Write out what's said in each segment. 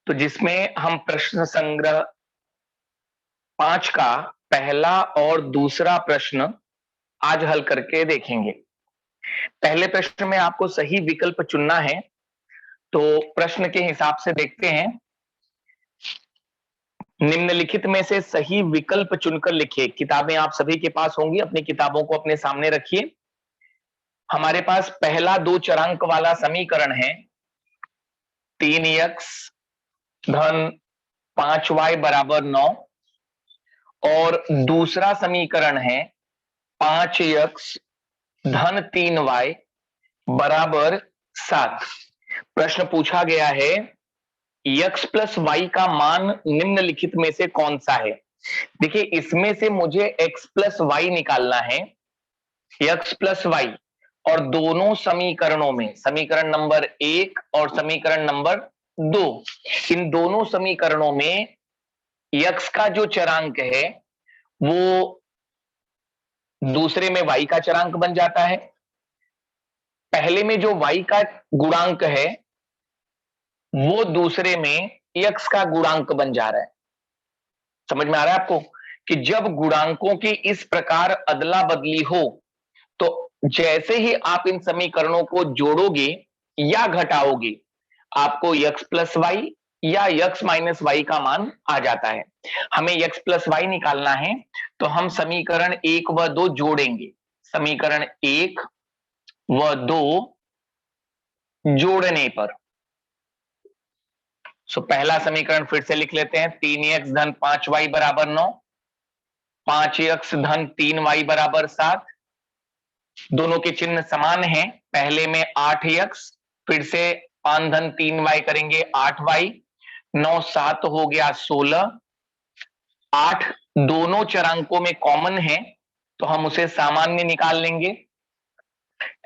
तो जिसमें हम प्रश्न संग्रह 5 का पहला और दूसरा प्रश्न आज हल करके देखेंगे। पहले प्रश्न में आपको सही विकल्प चुनना है, तो प्रश्न के हिसाब से देखते हैं। निम्नलिखित में से सही विकल्प चुनकर लिखिए। किताबें आप सभी के पास होंगी, अपनी किताबों को अपने सामने रखिए। हमारे पास पहला 2 चरांक वाला समीकरण है 3x धन 5y बराबर 9 और दूसरा समीकरण है 5x धन 3y बराबर 7। प्रश्न पूछा गया है x प्लस वाई का मान निम्नलिखित में से कौन सा है। देखिए, इसमें से मुझे x प्लस वाई निकालना है, x प्लस वाई, और दोनों समीकरणों में समीकरण नंबर 1 और समीकरण नंबर 2, इन दोनों समीकरणों में x का जो चरांक है वो दूसरे में y का चरांक बन जाता है। पहले में जो y का गुणांक है वो दूसरे में x का गुणांक बन जा रहा है। समझ में आ रहा है आपको कि जब गुणांकों की इस प्रकार अदला बदली हो तो जैसे ही आप इन समीकरणों को जोड़ोगे या घटाओगे, आपको x प्लस वाई या x माइनस वाई का मान आ जाता है। हमें x प्लस वाई निकालना है, तो हम समीकरण 1 व 2 जोड़ेंगे। समीकरण 1 व 2 जोड़ने पर पहला समीकरण फिर से लिख लेते हैं। 3x धन 5y बराबर 9, 5x धन 3y बराबर 7। दोनों के चिन्ह समान हैं। पहले में 8x, फिर से 5 धन 3y करेंगे 8y, 9 7 हो गया 16। 8 दोनों चरांकों में कॉमन है तो हम उसे सामान्य निकाल लेंगे।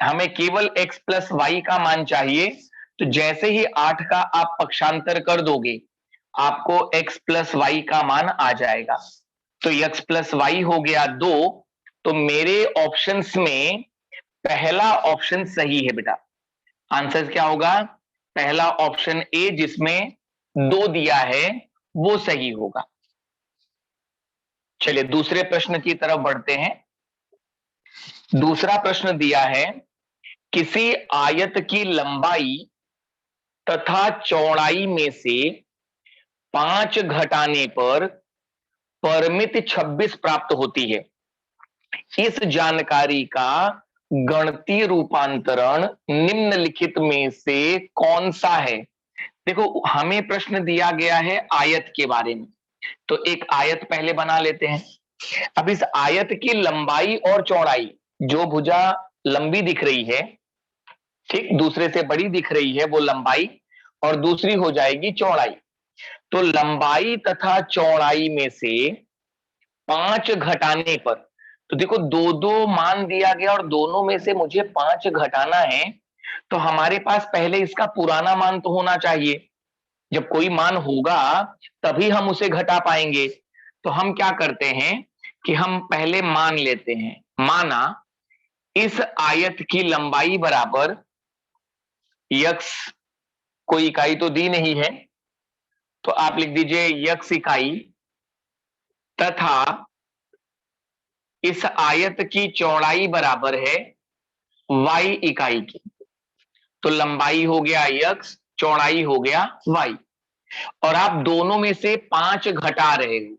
हमें केवल x प्लस वाई का मान चाहिए, तो जैसे ही 8 का आप पक्षांतर कर दोगे आपको x प्लस वाई का मान आ जाएगा। तो x प्लस वाई हो गया 2। तो मेरे ऑप्शंस में पहला ऑप्शन सही है बेटा। आंसर क्या होगा? पहला ऑप्शन ए जिसमें 2 दिया है वो सही होगा। चलिए दूसरे प्रश्न की तरफ बढ़ते हैं। दूसरा प्रश्न दिया है किसी आयत की लंबाई तथा चौड़ाई में से 5 घटाने पर परिमित 26 प्राप्त होती है। इस जानकारी का गणितीय रूपांतरण निम्नलिखित में से कौन सा है? देखो, हमें प्रश्न दिया गया है आयत के बारे में, तो एक आयत पहले बना लेते हैं। अब इस आयत की लंबाई और चौड़ाई, जो भुजा लंबी दिख रही है, ठीक, दूसरे से बड़ी दिख रही है, वो लंबाई, और दूसरी हो जाएगी चौड़ाई। तो लंबाई तथा चौड़ाई में से 5 घटाने पर, तो देखो 2-2 मान दिया गया और दोनों में से मुझे 5 घटाना है, तो हमारे पास पहले इसका पुराना मान तो होना चाहिए। जब कोई मान होगा तभी हम उसे घटा पाएंगे। तो हम क्या करते हैं कि हम पहले मान लेते हैं। माना इस आयत की लंबाई बराबर x, कोई इकाई तो दी नहीं है, तो आप लिख दीजिए x इकाई, तथा इस आयत की चौड़ाई बराबर है y इकाई की। तो लंबाई हो गया x, चौड़ाई हो गया y, और आप दोनों में से 5 घटा रहे हो,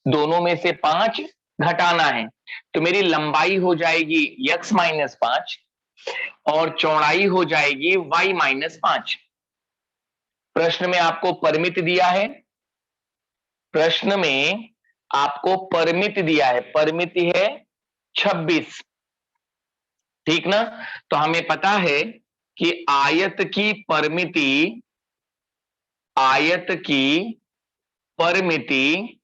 दोनों में से 5 घटाना है, तो मेरी लंबाई हो जाएगी x माइनस 5 और चौड़ाई हो जाएगी y माइनस 5। प्रश्न में आपको परिमित दिया है, प्रश्न में आपको परिमित दिया है, परिमिति है 26, ठीक ना। तो हमें पता है कि आयत की परिमिति, आयत की परिमिति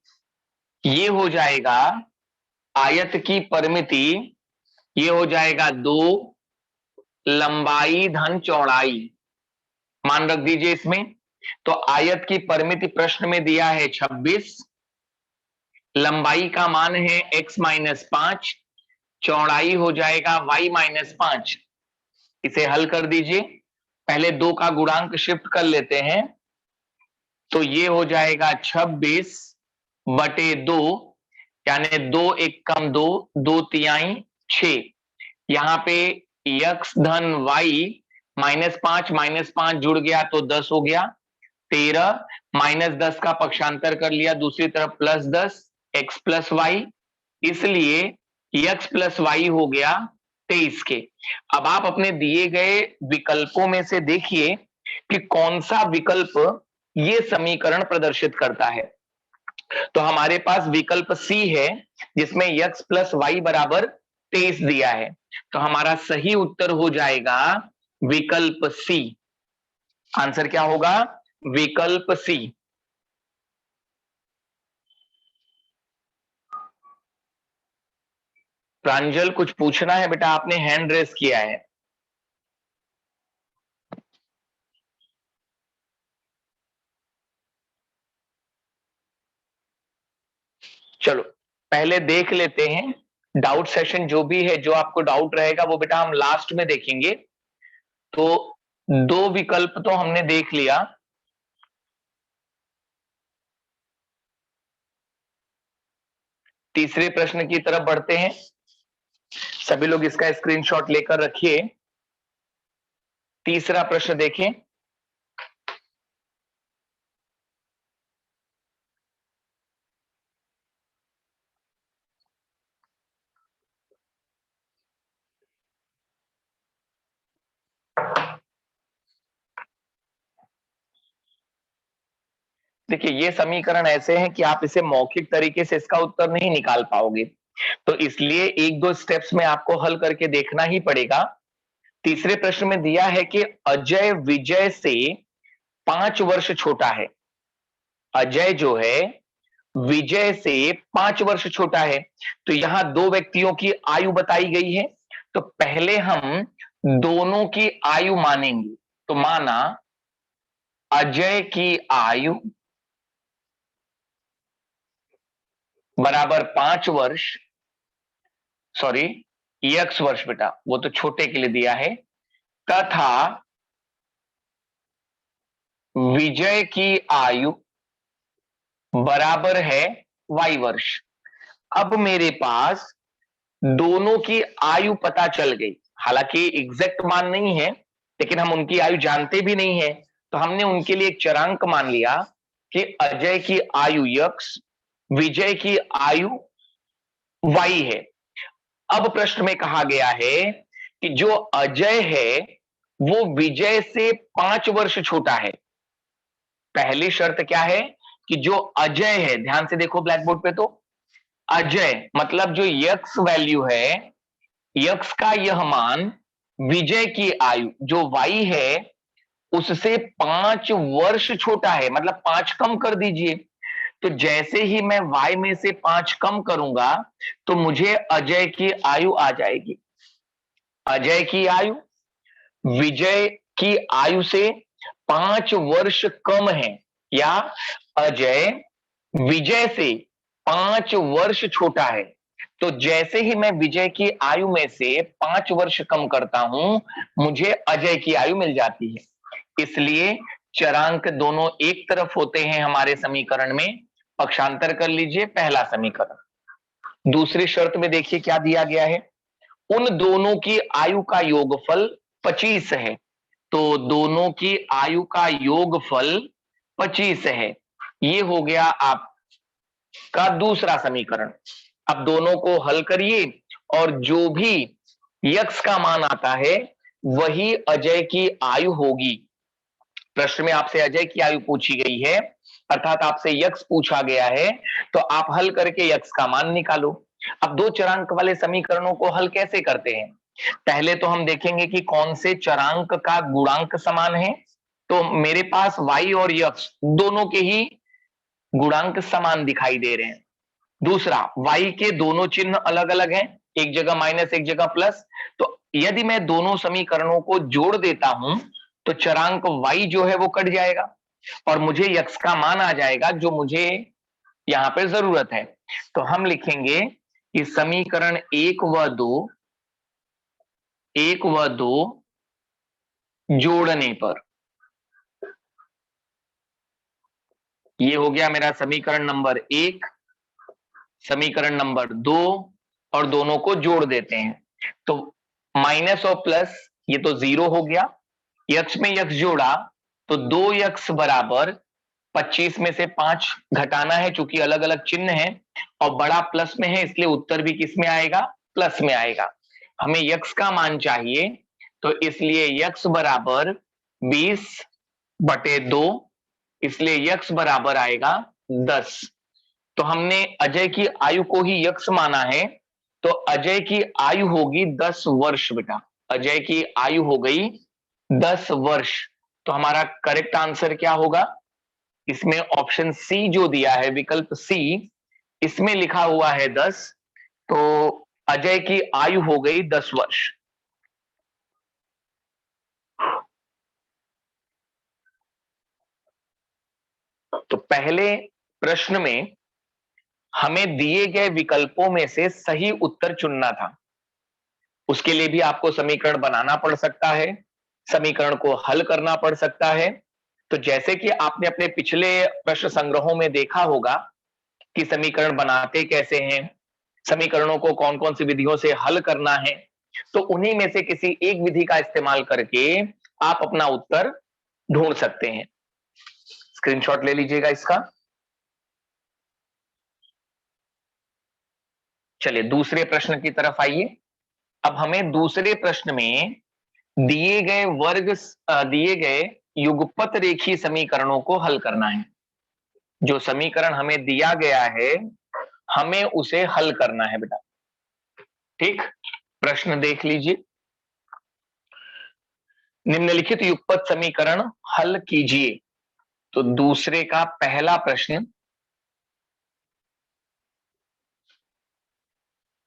ये हो जाएगा, आयत की परिमिति ये हो जाएगा 2 लंबाई धन चौड़ाई, मान रख दीजिए इसमें। तो आयत की परिमिति प्रश्न में दिया है 26, लंबाई का मान है x माइनस 5, चौड़ाई हो जाएगा y माइनस 5। इसे हल कर दीजिए। पहले 2 का गुणांक शिफ्ट कर लेते हैं, तो ये हो जाएगा 26/2, यानी 2 × 1 = 2, 2 तिहाई 6। यहाँ पे x धन y -5 जुड़ गया तो 10 हो गया 13, -10 का पक्षांतर कर लिया दूसरी तरफ +10 x + y, इसलिए x + y हो गया 23 के। अब आप अपने दिए गए विकल्पों में से देखिए कि कौन सा विकल्प ये समीकरण प्रदर्शित करता है। तो हमारे पास विकल्प सी है जिसमें x + y = 23 दिया है, तो हमारा सही उत्तर हो जाएगा विकल्प सी। आंसर क्या होगा? विकल्प सी। प्रांजल, कुछ पूछना है बेटा? आपने हैंड रेस किया है। चलो पहले देख लेते हैं डाउट सेशन, जो भी है, जो आपको डाउट रहेगा वो बेटा हम लास्ट में देखेंगे। तो 2 विकल्प तो हमने देख लिया। तीसरे प्रश्न की तरफ बढ़ते हैं। सभी लोग इसका स्क्रीनशॉट लेकर रखिए। तीसरा प्रश्न देखें। देखिए ये समीकरण ऐसे हैं कि आप इसे मौखिक तरीके से इसका उत्तर नहीं निकाल पाओगे, तो इसलिए एक दो स्टेप्स में आपको हल करके देखना ही पड़ेगा। तीसरे प्रश्न में दिया है कि अजय विजय से 5 वर्ष छोटा है। अजय जो है विजय से 5 वर्ष छोटा है, तो यहां 2 व्यक्तियों की आयु बताई गई है। तो पहले हम दोनों की आयु मानेंगे। तो माना अजय की आयु बराबर 5 वर्ष, सॉरी x वर्ष बेटा, वो तो छोटे के लिए दिया है, तथा विजय की आयु बराबर है y वर्ष। अब मेरे पास दोनों की आयु पता चल गई। हालांकि एग्जैक्ट मान नहीं है, लेकिन हम उनकी आयु जानते भी नहीं है, तो हमने उनके लिए एक चरांक मान लिया कि अजय की आयु x, विजय की आयु y है। अब प्रश्न में कहा गया है कि जो अजय है वो विजय से 5 वर्ष छोटा है। पहली शर्त क्या है कि जो अजय है, ध्यान से देखो ब्लैक बोर्ड पे, तो अजय मतलब जो यक्स वैल्यू है, यक्स का यह मान विजय की आयु जो वाई है उससे 5 वर्ष छोटा है, मतलब 5 कम कर दीजिए। तो जैसे ही मैं y में से 5 कम करूंगा तो मुझे अजय की आयु आ जाएगी। अजय की आयु विजय की आयु से 5 वर्ष कम है, या अजय विजय से 5 वर्ष छोटा है। तो जैसे ही मैं विजय की आयु में से 5 वर्ष कम करता हूं मुझे अजय की आयु मिल जाती है। इसलिए चरांक दोनों एक तरफ होते हैं हमारे समीकरण में। पक्षांतर कर लीजिए पहला समीकरण। दूसरी शर्त में देखिए क्या दिया गया है, उन दोनों की आयु का योगफल 25 है। तो दोनों की आयु का योगफल 25 है। ये हो गया आपका दूसरा समीकरण। अब दोनों को हल करिए और जो भी यक्स का मान आता है वही अजय की आयु होगी। प्रश्न में आपसे अजय की आयु पूछी गई है, अर्थात आपसे यक्स पूछा गया है, तो आप हल करके यक्स का मान निकालो। अब 2 चरांक वाले समीकरणों को हल कैसे करते हैं? पहले तो हम देखेंगे कि कौन से चरांक का गुणांक समान है। तो मेरे पास y और यक्स दोनों के ही गुणांक समान दिखाई दे रहे हैं। दूसरा, y के दोनों चिन्ह अलग अलग हैं, एक जगह माइनस एक जगह प्लस। तो यदि मैं दोनों समीकरणों को जोड़ देता हूं तो चरांक y जो है वो कट जाएगा और मुझे यक्स का मान आ जाएगा जो मुझे यहां पे जरूरत है। तो हम लिखेंगे कि समीकरण 1 व 2 जोड़ने पर ये हो गया मेरा समीकरण नंबर 1, समीकरण नंबर 2, और दोनों को जोड़ देते हैं तो माइनस और प्लस ये तो 0 हो गया, यक्स में यक्स जोड़ा तो 2x बराबर 25 में से 5 घटाना है, चूंकि अलग अलग चिन्ह है और बड़ा प्लस में है इसलिए उत्तर भी किस में आएगा, प्लस में आएगा। हमें यक्स का मान चाहिए तो इसलिए यक्स बराबर 20/2, इसलिए यक्स बराबर आएगा 10। तो हमने अजय की आयु को ही यक्स माना है, तो अजय की आयु होगी 10 वर्ष बेटा। अजय की आयु हो गई 10 वर्ष। तो हमारा करेक्ट आंसर क्या होगा, इसमें ऑप्शन सी जो दिया है, विकल्प सी, इसमें लिखा हुआ है 10, तो अजय की आयु हो गई 10 वर्ष। तो पहले प्रश्न में हमें दिए गए विकल्पों में से सही उत्तर चुनना था। उसके लिए भी आपको समीकरण बनाना पड़ सकता है, समीकरण को हल करना पड़ सकता है। तो जैसे कि आपने अपने पिछले प्रश्न संग्रहों में देखा होगा कि समीकरण बनाते कैसे हैं, समीकरणों को कौन कौन सी विधियों से हल करना है, तो उन्हीं में से किसी एक विधि का इस्तेमाल करके आप अपना उत्तर ढूंढ सकते हैं। स्क्रीनशॉट ले लीजिएगा इसका। चलिए दूसरे प्रश्न की तरफ आइए। अब हमें दूसरे प्रश्न में दिए गए युगपत रेखीय समीकरणों को हल करना है। जो समीकरण हमें दिया गया है हमें उसे हल करना है बेटा। ठीक, प्रश्न देख लीजिए। निम्नलिखित युगपत समीकरण हल कीजिए। तो दूसरे का पहला प्रश्न,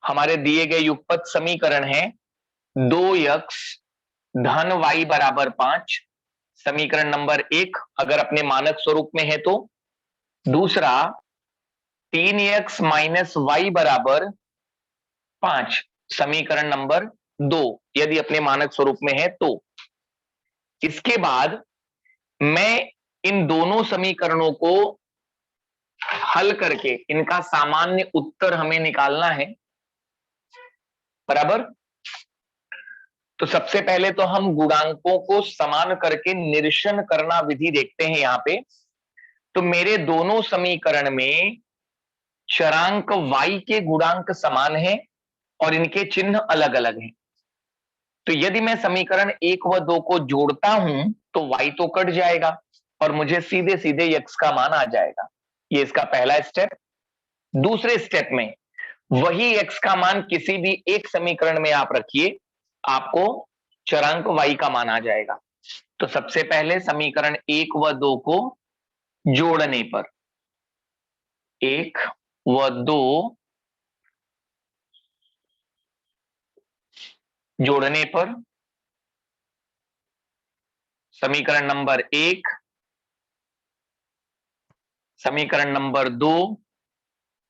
हमारे दिए गए युगपत समीकरण है 2x धन y बराबर 5, समीकरण नंबर 1 अगर अपने मानक स्वरूप में है तो। दूसरा 3x माइनस वाई बराबर 5, समीकरण नंबर 2 यदि अपने मानक स्वरूप में है तो। इसके बाद मैं इन दोनों समीकरणों को हल करके इनका सामान्य उत्तर हमें निकालना है, बराबर। तो सबसे पहले तो हम गुणांकों को समान करके निरीक्षण करना विधि देखते हैं यहां पे। तो मेरे दोनों समीकरण में चरांक y के गुणांक समान है और इनके चिन्ह अलग अलग हैं। तो यदि मैं समीकरण 1 व 2 को जोड़ता हूं तो y तो कट जाएगा और मुझे सीधे सीधे x का मान आ जाएगा। ये इसका पहला स्टेप। दूसरे स्टेप में वही x का मान किसी भी एक समीकरण में आप रखिए, आपको चरांक y का मान आ जाएगा। तो सबसे पहले समीकरण 1 व 2 को जोड़ने पर, 1 व 2 जोड़ने पर समीकरण नंबर 1, समीकरण नंबर 2,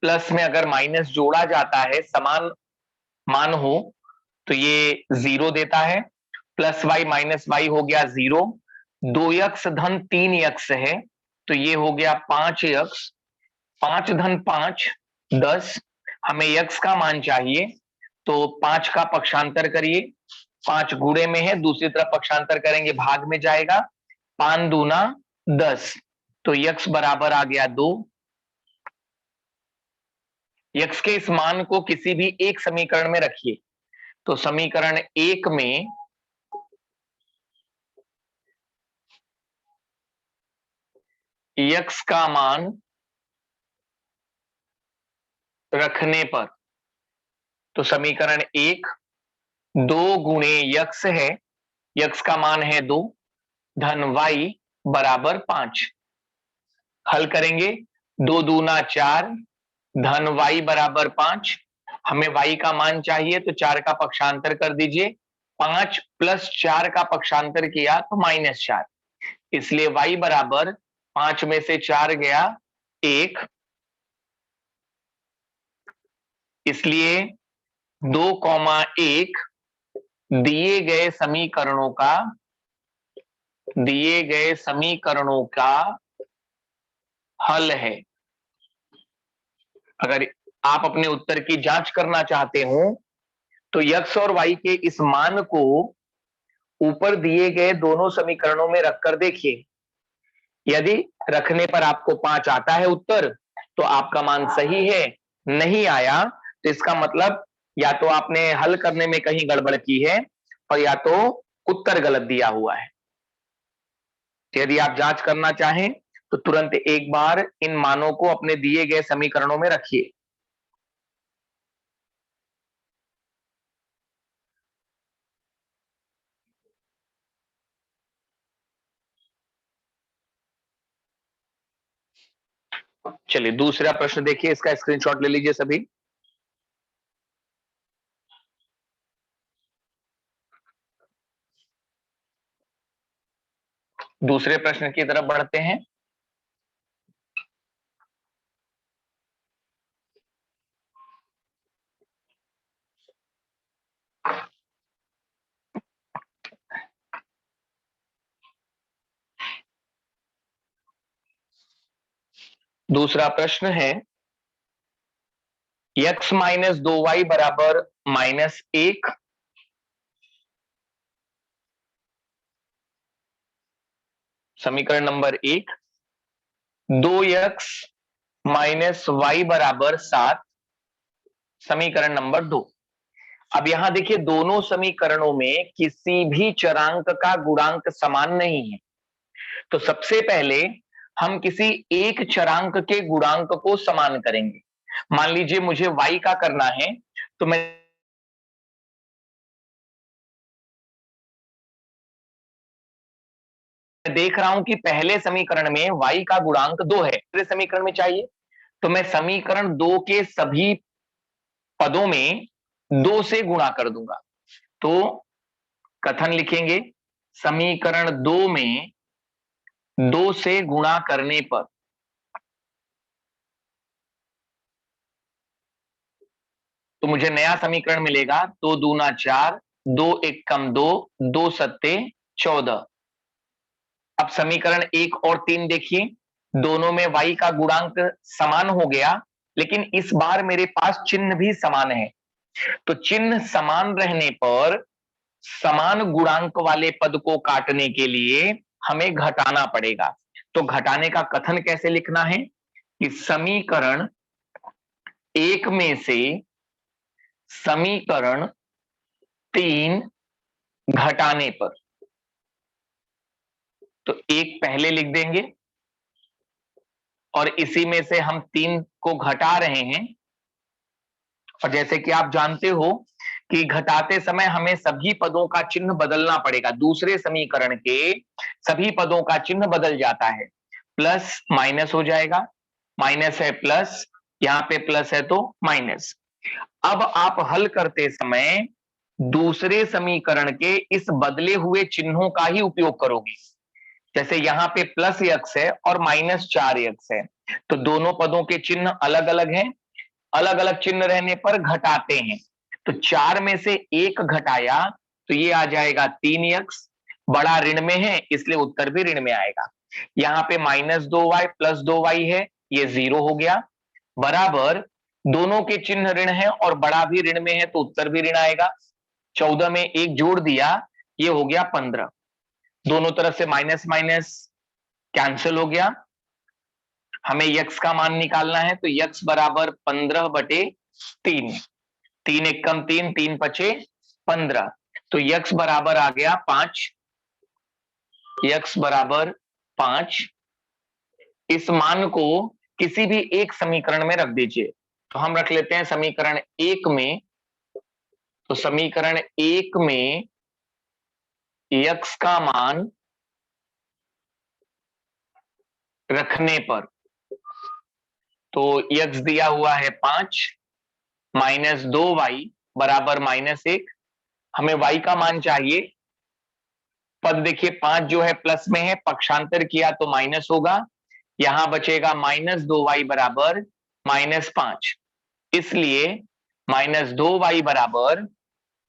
प्लस में अगर माइनस जोड़ा जाता है समान मान हो तो ये 0 देता है, प्लस वाई माइनस वाई हो गया 0, 2x धन 3x है तो ये हो गया 5x, 5 धन 5 10, हमें x का मान चाहिए तो 5 का पक्षांतर करिए, 5 गुणे में है, दूसरी तरफ पक्षांतर करेंगे भाग में जाएगा, 5 दूना 10, तो x बराबर आ गया 2। x के इस मान को किसी भी एक समीकरण में रखिए। तो समीकरण 1 में x का मान रखने पर, तो समीकरण 1 2 गुणे x है, x का मान है 2, धन y बराबर 5। हल करेंगे, 2 दूना 4, धन y बराबर 5, हमें y का मान चाहिए तो 4 का पक्षांतर कर दीजिए, 5 प्लस 4 का पक्षांतर किया तो -4, इसलिए y बराबर 5 में से 4 गया 1, इसलिए 2,1 दिए गए समीकरणों का हल है। अगर आप अपने उत्तर की जांच करना चाहते हो तो x और y के इस मान को ऊपर दिए गए दोनों समीकरणों में रखकर देखिए। यदि रखने पर आपको 5 आता है उत्तर तो आपका मान सही है, नहीं आया तो इसका मतलब या तो आपने हल करने में कहीं गड़बड़ की है और या तो उत्तर गलत दिया हुआ है। तो यदि आप जांच करना चाहें तो तुरंत एक बार इन मानों को अपने दिए गए समीकरणों में रखिए। चलिए दूसरा प्रश्न देखिए, इसका स्क्रीनशॉट ले लीजिए सभी। दूसरे प्रश्न की तरफ बढ़ते हैं। दूसरा प्रश्न है x माइनस 2y बराबर -1, समीकरण नंबर 1। 2x माइनस वाई बराबर 7, समीकरण नंबर 2। अब यहां देखिए दोनों समीकरणों में किसी भी चरांक का गुणांक समान नहीं है। तो सबसे पहले हम किसी एक चरांक के गुणांक को समान करेंगे। मान लीजिए मुझे y का करना है तो मैं देख रहा हूं कि पहले समीकरण में y का गुणांक 2 है, दूसरे समीकरण में चाहिए तो मैं समीकरण 2 के सभी पदों में 2 से गुणा कर दूंगा। तो कथन लिखेंगे, समीकरण 2 में 2 से गुणा करने पर तो मुझे नया समीकरण मिलेगा, 2 दूना 4, 2 एक कम 2, 2 सत्ते 14। अब समीकरण 1 और 3 देखिए, दोनों में y का गुणांक समान हो गया, लेकिन इस बार मेरे पास चिन्ह भी समान है। तो चिन्ह समान रहने पर समान गुणांक वाले पद को काटने के लिए हमें घटाना पड़ेगा। तो घटाने का कथन कैसे लिखना है कि समीकरण 1 में से समीकरण 3 घटाने पर, तो 1 पहले लिख देंगे और इसी में से हम 3 को घटा रहे हैं। और जैसे कि आप जानते हो कि घटाते समय हमें सभी पदों का चिन्ह बदलना पड़ेगा, दूसरे समीकरण के सभी पदों का चिन्ह बदल जाता है, प्लस माइनस हो जाएगा, माइनस है प्लस, यहां पे प्लस है तो माइनस। अब आप हल करते समय दूसरे समीकरण के इस बदले हुए चिन्हों का ही उपयोग करोगे। जैसे यहां पे प्लस x है और -4x है, तो दोनों पदों के चिन्ह अलग अलग हैं, अलग अलग चिन्ह रहने पर घटाते हैं। तो 4 में से 1 घटाया तो ये आ जाएगा 3x, बड़ा ऋण में है इसलिए उत्तर भी ऋण में आएगा। यहां पे -2y प्लस 2y है, ये 0 हो गया, बराबर दोनों के चिन्ह ऋण है और बड़ा भी ऋण में है तो उत्तर भी ऋण आएगा। 14 में 1 जोड़ दिया, ये हो गया 15। दोनों तरफ से माइनस माइनस कैंसिल हो गया। हमें यक्स का मान निकालना है तो यक्स बराबर 15/3, 3 एक कम 3, 3 पचे 15, तो यक्स बराबर आ गया 5। यक्स बराबर 5। इस मान को किसी भी एक समीकरण में रख दीजिए। तो हम रख लेते हैं समीकरण 1 में, तो समीकरण 1 में यक्स का मान रखने पर तो यक्स दिया हुआ है 5, -2y बराबर -1। हमें y का मान चाहिए। पद देखिए 5 जो है प्लस में है, पक्षांतर किया तो माइनस होगा, यहां बचेगा -2y बराबर -5। इसलिए -2y बराबर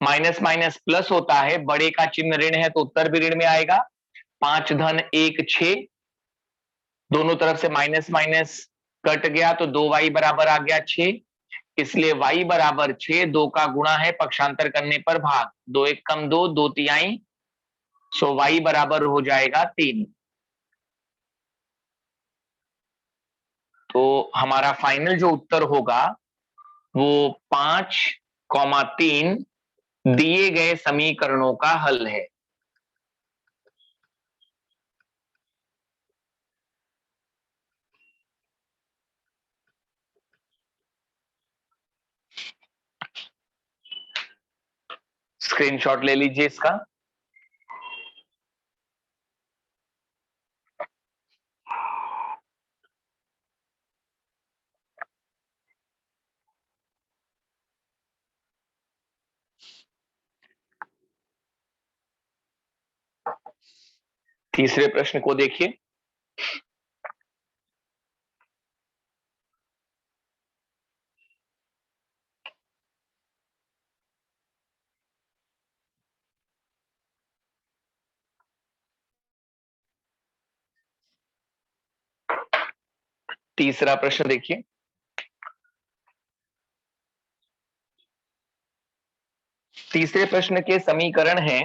माइनस माइनस प्लस होता है, बड़े का चिन्ह ऋण है तो उत्तर भी ऋण में आएगा। 5 धन 1 6, दोनों तरफ से माइनस माइनस कट गया तो 2y बराबर आ गया 6, इसलिए y बराबर 6, 2 का गुणा है, पक्षांतर करने पर भाग, 2 एक कम 2, 2 तिहाई, सो y बराबर हो जाएगा 3। तो हमारा फाइनल जो उत्तर होगा वो 5,3 दिए गए समीकरणों का हल है। स्क्रीनशॉट ले लीजिए इसका। तीसरे प्रश्न को देखिए। तीसरा प्रश्न देखिए। तीसरे प्रश्न के समीकरण है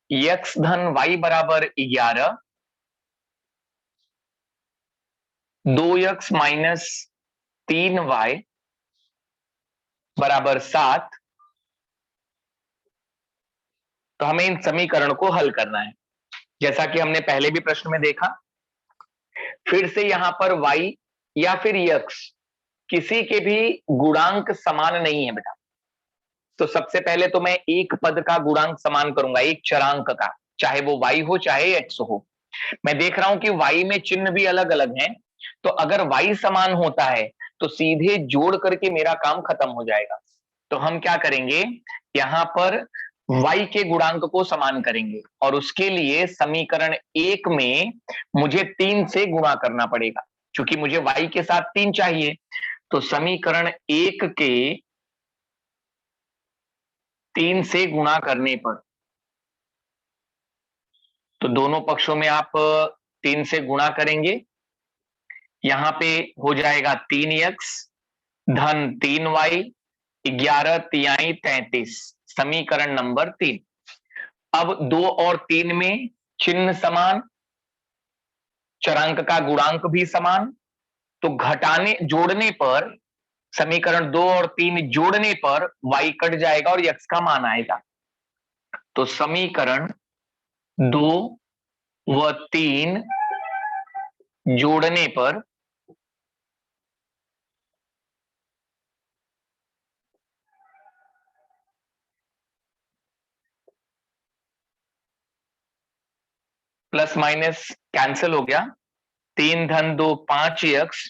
x धन y बराबर 11, 2x माइनस 3y बराबर 7। तो हमें इन समीकरण को हल करना है, जैसा कि हमने पहले भी प्रश्न में देखा। फिर से यहां पर y या फिर x किसी के भी गुणांक समान नहीं है बेटा। तो सबसे पहले तो मैं एक पद का गुणांक समान करूंगा, एक चरांक का, चाहे वो y हो चाहे x हो। मैं देख रहा हूं कि y में चिन्ह भी अलग अलग हैं, तो अगर y समान होता है तो सीधे जोड़ करके मेरा काम खत्म हो जाएगा। तो हम क्या करेंगे, यहां पर y के गुणांक को समान करेंगे और उसके लिए समीकरण 1 में मुझे 3 से गुणा करना पड़ेगा, क्योंकि मुझे y के साथ 3 चाहिए। तो समीकरण 1 के 3 से गुणा करने पर, तो दोनों पक्षों में आप 3 से गुणा करेंगे, यहां पे हो जाएगा 3x धन 3y, 11 तिहाई 33, समीकरण नंबर 3। अब 2 और 3 में चिन्ह समान, चरांक का गुणांक भी समान, तो घटाने जोड़ने पर, समीकरण 2 और 3 जोड़ने पर y कट जाएगा और x का मान आएगा। तो समीकरण 2 व 3 जोड़ने पर प्लस माइनस कैंसिल हो गया, 3 धन 2 5x,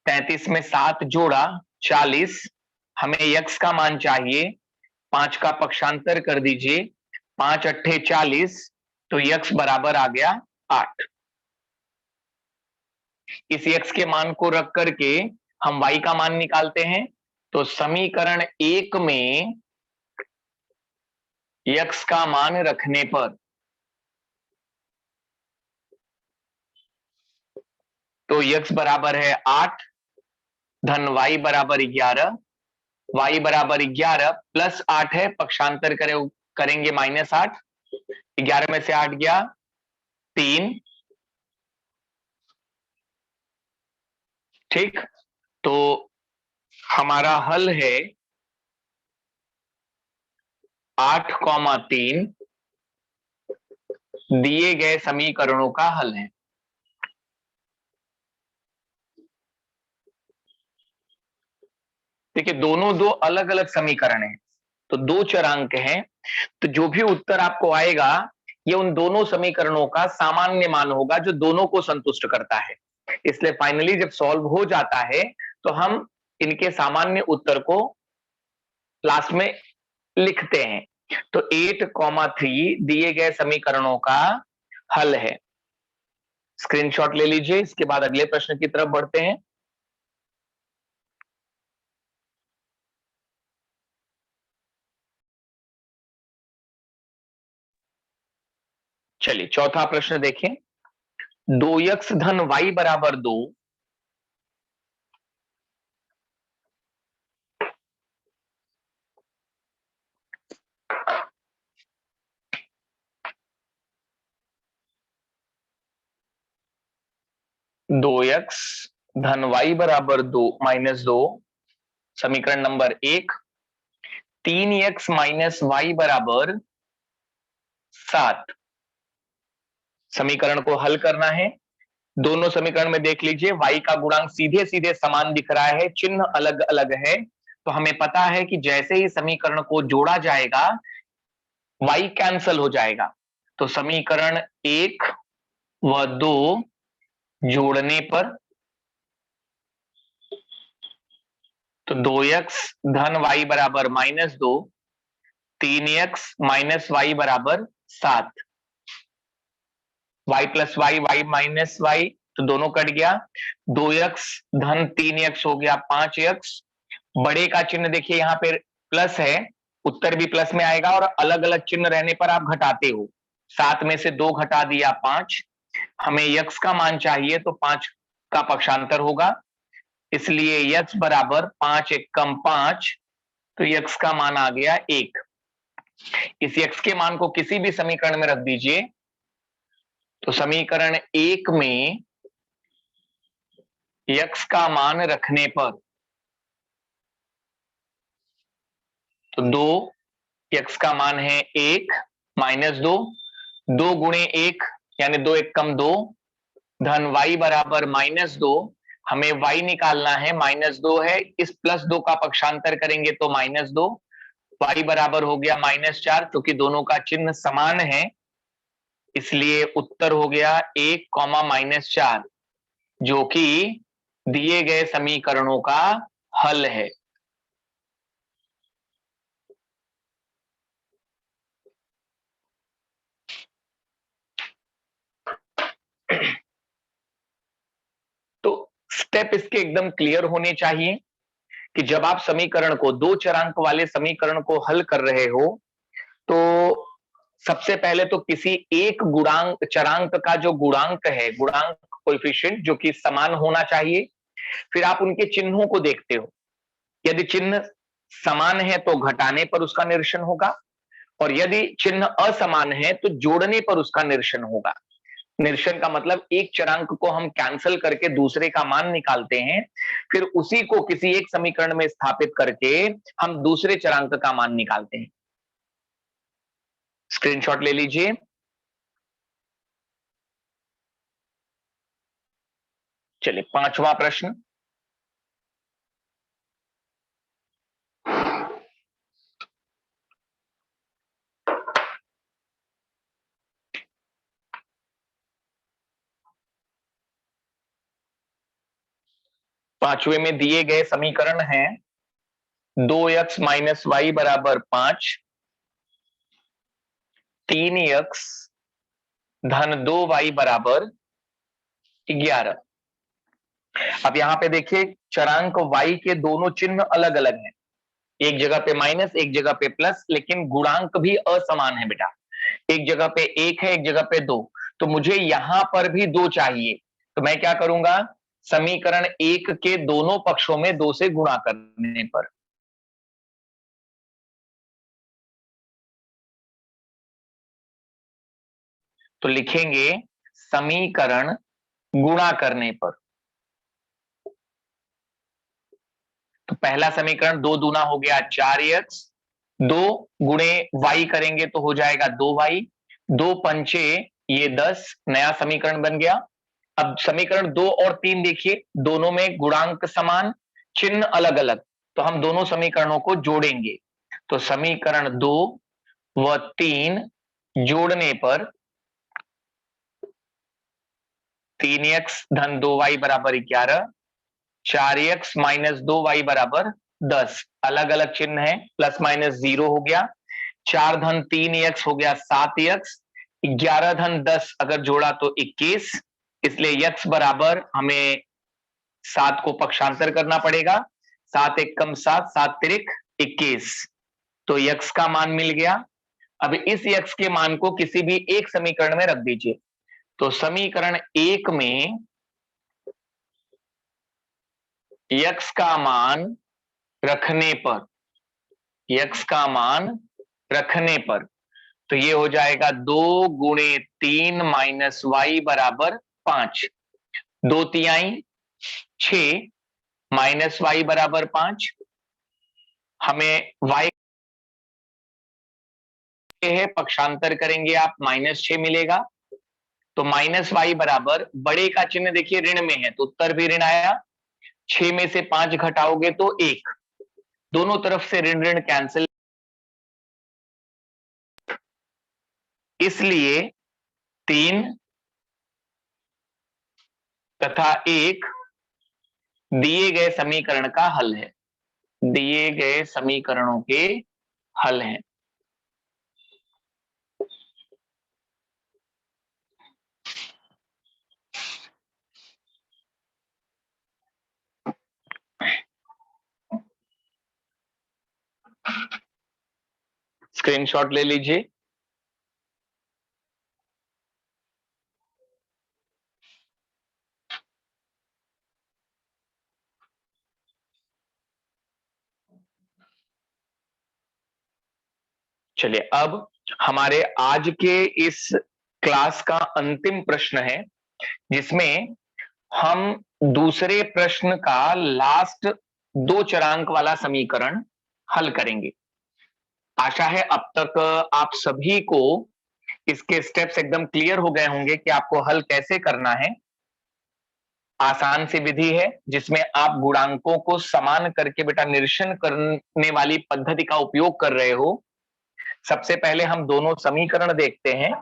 33 में 7 जोड़ा 40, हमें x का मान चाहिए, 5 का पक्षांतर कर दीजिए, 5 अट्ठे 40, तो x बराबर आ गया 8। इस x के मान को रख करके हम y का मान निकालते हैं। तो समीकरण 1 में x का मान रखने पर, तो x बराबर है 8 धन y बराबर 11, y बराबर 11 प्लस 8 है, पक्षांतर करेंगे -8, 11 में से 8 गया 3। ठीक, तो हमारा हल है 8,3 दिए गए समीकरणों का हल है। देखिए दोनों दो अलग अलग समीकरण हैं, तो दो चरांक हैं, तो जो भी उत्तर आपको आएगा ये उन दोनों समीकरणों का सामान्य मान होगा जो दोनों को संतुष्ट करता है। इसलिए फाइनली जब सॉल्व हो जाता है तो हम इनके सामान्य उत्तर को लास्ट में लिखते हैं। तो 8,3 दिए गए समीकरणों का हल है। स्क्रीनशॉट ले लीजिए, इसके बाद अगले प्रश्न की तरफ बढ़ते हैं। चलिए चौथा प्रश्न देखें। 2x धन y बराबर 2, दो एक्स धन y बराबर 2 -2, समीकरण नंबर 1। 3x माइनस वाई बराबर 7, समीकरण को हल करना है। दोनों समीकरण में देख लीजिए, y का गुणांक सीधे सीधे समान दिख रहा है, चिन्ह अलग अलग है, तो हमें पता है कि जैसे ही समीकरण को जोड़ा जाएगा y कैंसल हो जाएगा। तो समीकरण 1 व 2 जोड़ने पर तो 2x धन y बराबर -2, 3x माइनस वाई बराबर 7, y plus Y, Y minus Y, तो दोनों कट गया। 2x धन 3x हो गया 5x। बड़े का चिन्ह देखिए यहाँ पे प्लस है, उत्तर भी प्लस में आएगा, और अलग अलग चिन्ह रहने पर आप घटाते हो। 7 में से 2 घटा दिया 5, हमें x का मान चाहिए तो 5 का पक्षांतर होगा, इसलिए x बराबर 5 एकम 5, तो x का मान आ गया 1। इस x के मान को किसी भी समीकरण में रख दीजिए, तो समीकरण 1 में x का मान रखने पर तो 2, x का मान है 1 -2, 2 गुणे 1 यानी 2 एकम 2, धन y बराबर -2, हमें y निकालना है, -2 है, इस +2 का पक्षांतर करेंगे तो -2, y बराबर हो गया -4, क्योंकि दोनों का चिन्ह समान है, इसलिए उत्तर हो गया 1, -4, जो कि दिए गए समीकरणों का हल है। तो स्टेप इसके एकदम क्लियर होने चाहिए कि जब आप समीकरण को, दो चरांक वाले समीकरण को हल कर रहे हो, तो सबसे पहले तो किसी एक गुणांक, चरांक का जो गुणांक है, गुणांक कोएफिशिएंट, जो कि समान होना चाहिए। फिर आप उनके चिन्हों को देखते हो, यदि चिन्ह समान है तो घटाने पर उसका निरसन होगा, और यदि चिन्ह असमान है तो जोड़ने पर उसका निरसन होगा। निरसन का मतलब एक चरांक को हम कैंसिल करके दूसरे का मान निकालते हैं, फिर उसी को किसी एक समीकरण में स्थापित करके हम दूसरे चरांक का मान निकालते हैं। स्क्रीनशॉट ले लीजिए। चलिए, 5वां प्रश्न। पांचवे में दिए गए समीकरण हैं 2x माइनस वाई बराबर 5, 3x धन 2y बराबर 11। अब यहां पे देखिए, चरांक y के दोनों चिन्ह अलग अलग हैं, एक जगह पे माइनस, एक जगह पे प्लस, लेकिन गुणांक भी असमान है बेटा। एक जगह पे 1 है, एक जगह पे 2, तो मुझे यहां पर भी 2 चाहिए, तो मैं क्या करूंगा, समीकरण 1 के दोनों पक्षों में 2 से गुणा करने पर तो लिखेंगे समीकरण गुणा करने पर। तो पहला समीकरण 2 दूना हो गया 4x, 2 गुणे y करेंगे तो हो जाएगा 2y, 2 पंचे ये 10, नया समीकरण बन गया। अब समीकरण 2 और 3 देखिए, दोनों में गुणांक समान, चिन्ह अलग अलग, तो हम दोनों समीकरणों को जोड़ेंगे। तो समीकरण 2 व 3 जोड़ने पर 3x धन 2y बराबर 11, 4x माइनस 2y बराबर 10, अलग अलग चिन्ह है, प्लस माइनस 0 हो गया। 4 धन 3x हो गया 7x, 11 धन 10 अगर जोड़ा तो 21, इसलिए x बराबर हमें 7 को पक्षांतर करना पड़ेगा, 7 एकम 7, 7 तिरिक 21, तो x का मान मिल गया। अब इस x के मान को किसी भी एक समीकरण में रख दीजिए, तो समीकरण 1 में x का मान रखने पर, x का मान रखने पर, तो ये हो जाएगा 2 × 3 माइनस वाई बराबर 5, 2 तिहाई 6 माइनस वाई बराबर 5। हमें y है, पक्षांतर करेंगे आप, -6 मिलेगा। तो माइनस वाई बराबर, बड़े का चिन्ह देखिए ऋण में है तो उत्तर भी ऋण आया, 6 में से 5 घटाओगे तो 1, दोनों तरफ से ऋण ऋण कैंसिल, इसलिए 3 तथा 1 दिए गए समीकरण का हल है, दिए गए समीकरणों के हल हैं। स्क्रीनशॉट ले लीजिए। चलिए, अब हमारे आज के इस क्लास का अंतिम प्रश्न है, जिसमें हम दूसरे प्रश्न का लास्ट 2 चरांक वाला समीकरण हल करेंगे। आशा है अब तक आप सभी को इसके स्टेप्स एकदम क्लियर हो गए होंगे कि आपको हल कैसे करना है। आसान सी विधि है जिसमें आप गुणांकों को समान करके बेटा निरीक्षण करने वाली पद्धति का उपयोग कर रहे हो। सबसे पहले हम दोनों समीकरण देखते हैं।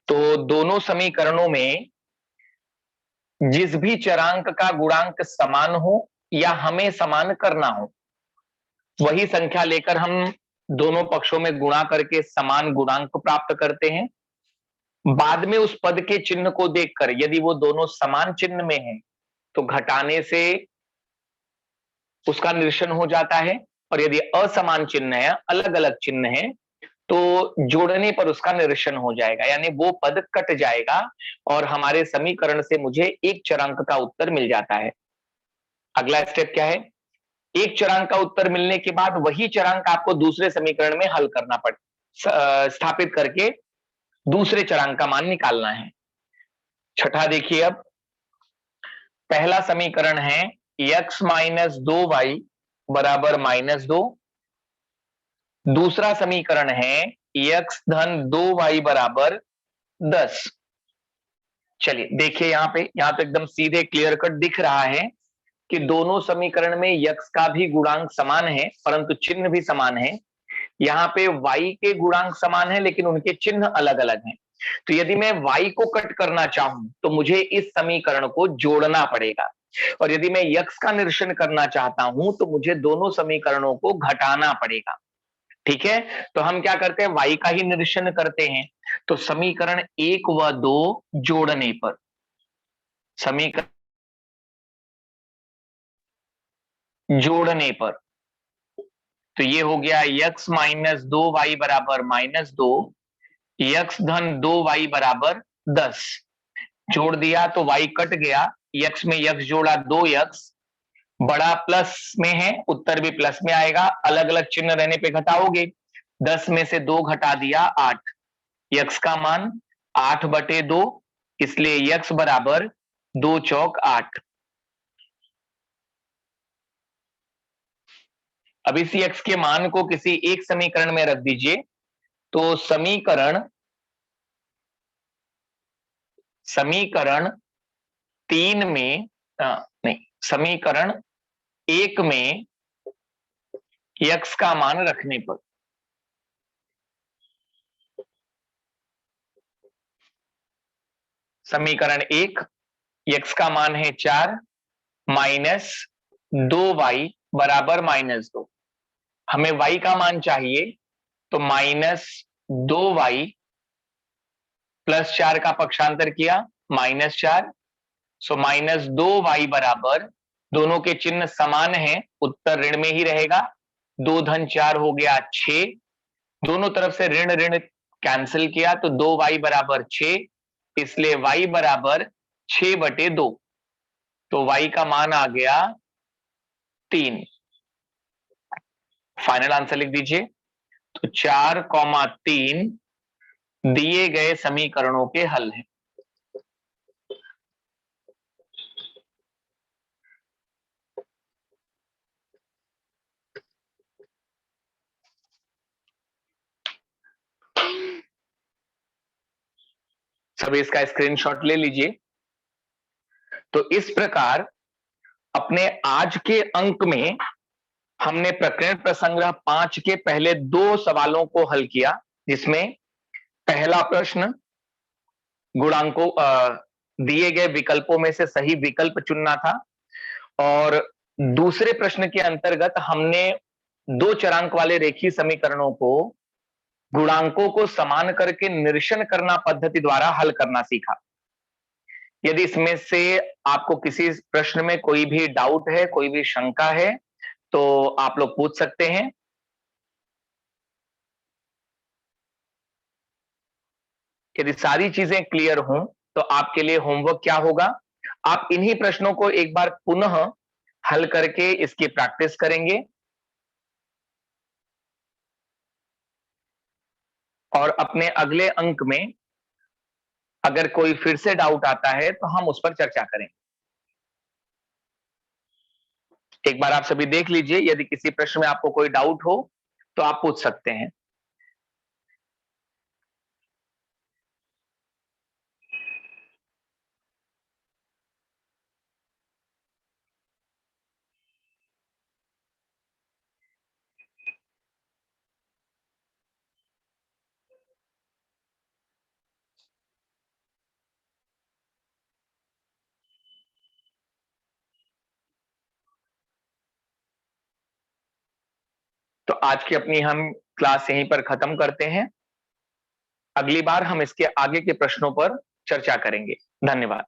तो दोनों समीकरणों में जिस भी चरांक का गुणांक समान हो या हमें समान करना हो, वही संख्या लेकर हम दोनों पक्षों में गुणा करके समान गुणांक प्राप्त करते हैं। बाद में उस पद के चिन्ह को देखकर यदि वो दोनों समान चिन्ह में हैं तो घटाने से उसका निरीक्षण हो जाता है, और यदि असमान चिन्ह है, अलग अलग चिन्ह है, तो जोड़ने पर उसका निरीक्षण हो जाएगा, यानी वो पद कट जाएगा और हमारे समीकरण से मुझे एक चरांक का उत्तर मिल जाता है। अगला स्टेप क्या है? एक चरांक का उत्तर मिलने के बाद वही चरांक आपको दूसरे समीकरण में हल करना स्थापित करके दूसरे चरांक का मान निकालना है। छठा देखिए, अब पहला समीकरण है x - 2y बराबर -2। दूसरा समीकरण है x धन 2y बराबर 10। चलिए देखिए, यहां तो एकदम सीधे क्लियर कट दिख रहा है कि दोनों समीकरण में x का भी गुणांक समान है परंतु चिन्ह भी समान है। यहाँ पे y के गुणांक समान है लेकिन उनके चिन्ह अलग अलग हैं। तो यदि मैं y को कट करना चाहूं तो मुझे इस समीकरण को जोड़ना पड़ेगा, और यदि मैं x का निरीक्षण करना चाहता हूं तो मुझे दोनों समीकरणों को घटाना पड़ेगा। ठीक है, तो हम क्या करते हैं, y का ही निरीक्षण करते हैं। तो समीकरण 1 व 2 जोड़ने पर, समीकरण जोड़ने पर, तो ये हो गया x - 2y बराबर -2, x धन 2y बराबर 10। जोड़ दिया तो y कट गया, x में x जोड़ा 2x, बड़ा प्लस में है, उत्तर भी प्लस में आएगा। अलग अलग चिन्ह रहने पे घटाओगे, 10 में से 2 घटा दिया 8, x का मान 8/2, इसलिए x बराबर 2 चौक 8। अब इसी x के मान को किसी एक समीकरण में रख दीजिए, तो समीकरण 3 में नहीं, समीकरण 1 में x का मान रखने पर, समीकरण 1 x का मान है 4 माइनस 2y बराबर -2। हमें y का मान चाहिए, तो -2y प्लस 4 का पक्षांतर किया -4, सो -2y बराबर, दोनों के चिन्ह समान हैं, उत्तर ऋण में ही रहेगा। 2 धन 4 हो गया 6, दोनों तरफ से ऋण ऋण कैंसिल किया तो 2y बराबर 6, इसलिए y बराबर 6/2। तो y का मान आ गया 3। फाइनल आंसर लिख दीजिए। तो 4,3 दिए गए समीकरणों के हल हैं। सभी इसका स्क्रीनशॉट ले लीजिए। तो इस प्रकार अपने आज के अंक में हमने प्रकरण प्रसंग्रह 5 के पहले 2 सवालों को हल किया, जिसमें पहला प्रश्न गुणांकों दिए गए विकल्पों में से सही विकल्प चुनना था, और दूसरे प्रश्न के अंतर्गत हमने 2 चरांक वाले रेखीय समीकरणों को गुणांकों को समान करके निरसन करना पद्धति द्वारा हल करना सीखा। यदि इसमें से आपको किसी प्रश्न में कोई भी डाउट है, कोई भी शंका है, तो आप लोग पूछ सकते हैं। यदि सारी चीजें क्लियर हों तो आपके लिए होमवर्क क्या होगा, आप इन्हीं प्रश्नों को एक बार पुनः हल करके इसकी प्रैक्टिस करेंगे, और अपने अगले अंक में अगर कोई फिर से डाउट आता है तो हम उस पर चर्चा करेंगे। एक बार आप सभी देख लीजिए, यदि किसी प्रश्न में आपको कोई डाउट हो तो आप पूछ सकते हैं। तो आज की अपनी हम क्लास यहीं पर खत्म करते हैं। अगली बार हम इसके आगे के प्रश्नों पर चर्चा करेंगे। धन्यवाद।